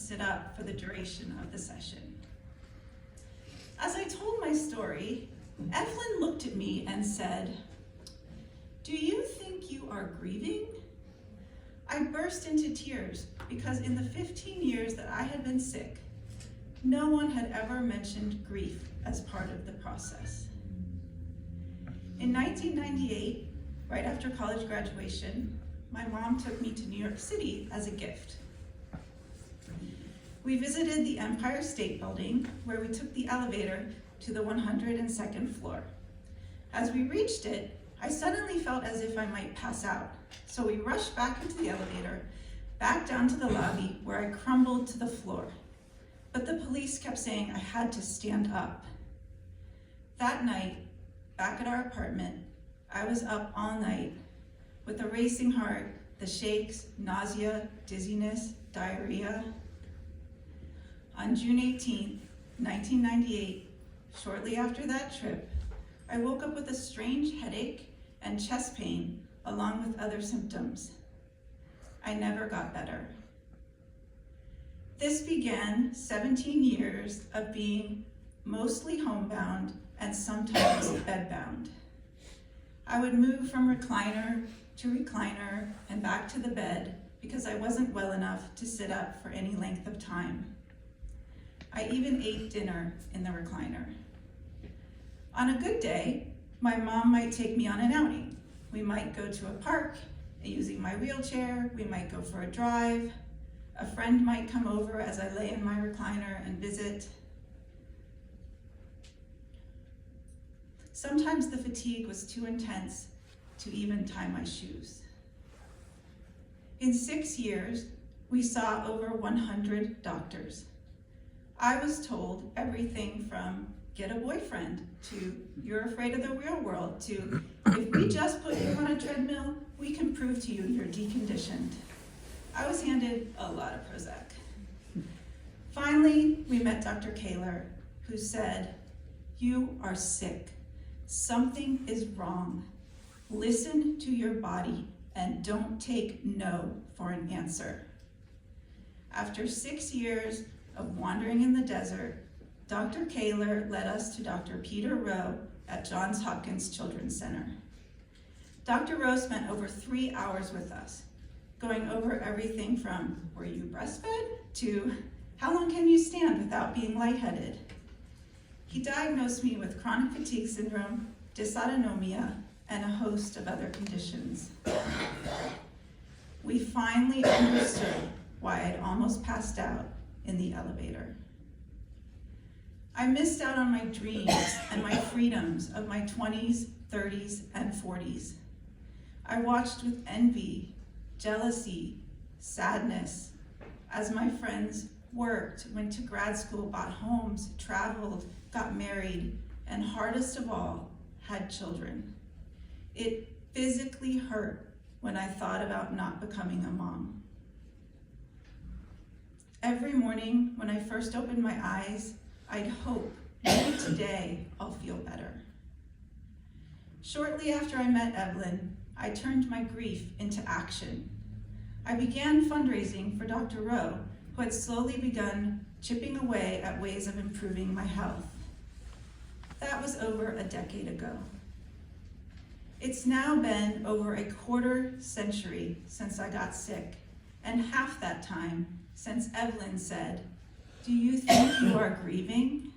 sit up for the duration of the session. As I told my story, Evelyn looked at me and said, "Do you think you are grieving?" I burst into tears because in the 15 years that I had been sick, no one had ever mentioned grief as part of the process. In 1998, right after college graduation, my mom took me to New York City as a gift. We visited the Empire State Building, where we took the elevator to the 102nd floor. As we reached it, I suddenly felt as if I might pass out, so we rushed back into the elevator, back down to the lobby, where I crumbled to the floor. But the police kept saying I had to stand up. That night, back at our apartment, I was up all night with a racing heart, the shakes, nausea, dizziness, diarrhea. On June 18, 1998, shortly after that trip, I woke up with a strange headache and chest pain, along with other symptoms. I never got better. This began 17 years of being mostly homebound and sometimes bedbound. I would move from recliner to recliner and back to the bed because I wasn't well enough to sit up for any length of time. I even ate dinner in the recliner. On a good day, my mom might take me on an outing. We might go to a park using my wheelchair, we might go for a drive, a friend might come over as I lay in my recliner and visit. Sometimes the fatigue was too intense to even tie my shoes. In 6 years, we saw over 100 doctors. I was told everything from get a boyfriend to you're afraid of the real world to if we just put you on a treadmill, we can prove to you you're deconditioned. I was handed a lot of Prozac. Finally, we met Dr. Kaler, who said, "You are sick. Something is wrong. Listen to your body and don't take no for an answer." After 6 years of wandering in the desert, Dr. Kaler led us to Dr. Peter Rowe at Johns Hopkins Children's Center. Dr. Rowe spent over 3 hours with us, going over everything from, were you breastfed, to how long can you stand without being lightheaded? He diagnosed me with chronic fatigue syndrome, dysautonomia, and a host of other conditions. We finally understood why I'd almost passed out in the elevator. I missed out on my dreams and my freedoms of my 20s, 30s, and 40s. I watched with envy, jealousy, sadness, as my friends worked, went to grad school, bought homes, traveled, got married, and hardest of all, had children. It physically hurt when I thought about not becoming a mom. Every morning when I first opened my eyes, I'd hope maybe today I'll feel better. Shortly after I met Evelyn, I turned my grief into action. I began fundraising for Dr. Rowe, who had slowly begun chipping away at ways of improving my health. That was over a decade ago. It's now been over a quarter century since I got sick, and half that time since Evelyn said, "Do you think you are grieving?"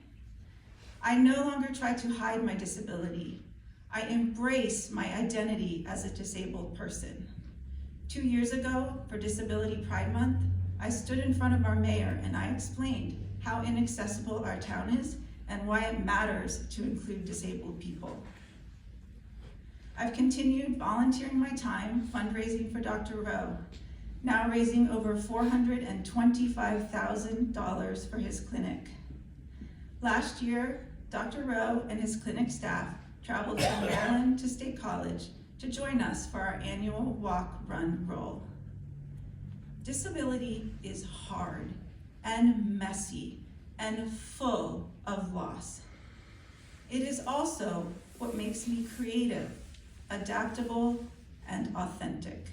I no longer try to hide my disability. I embrace my identity as a disabled person. 2 years ago, for Disability Pride Month, I stood in front of our mayor and I explained how inaccessible our town is and why it matters to include disabled people. I've continued volunteering my time fundraising for Dr. Rowe, now raising over $425,000 for his clinic. Last year, Dr. Rowe and his clinic staff traveled from Maryland to State College to join us for our annual walk, run, roll. Disability is hard and messy and full of loss. It is also what makes me creative, adaptable, and authentic.